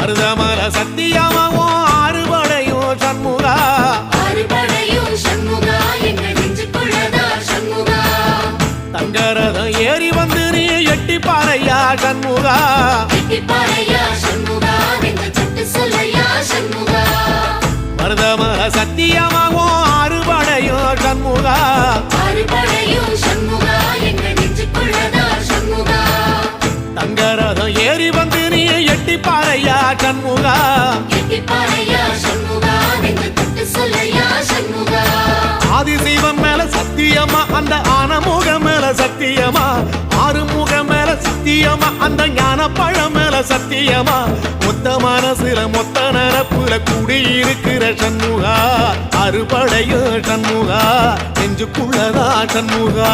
மருதமல சத்தியமாவோ அறுபடையும் சண்முகா தங்கரதம் ஏறி வந்து நீ எட்டி பாறையா சண்முகா மருதமல சத்தியமாவோ அறுபடையும் சண்முகா தங்கரதம் ஏறி வந்து நீ எட்டி பாறையா சண்முகா ஆதிசைவம் மேல சத்தியமா அந்த ஆனமுகம் மேல சத்தியமா ஆறுமுகம் மேல சத்தியமா அந்த ஞான பழம் மேல சத்தியமா மொத்த மனசுல மொத்த நரப்புல குடியிருக்கிற சண்முகா அறுபடையும் சண்முகா நெஞ்சுக்குள்ளதா சண்முகா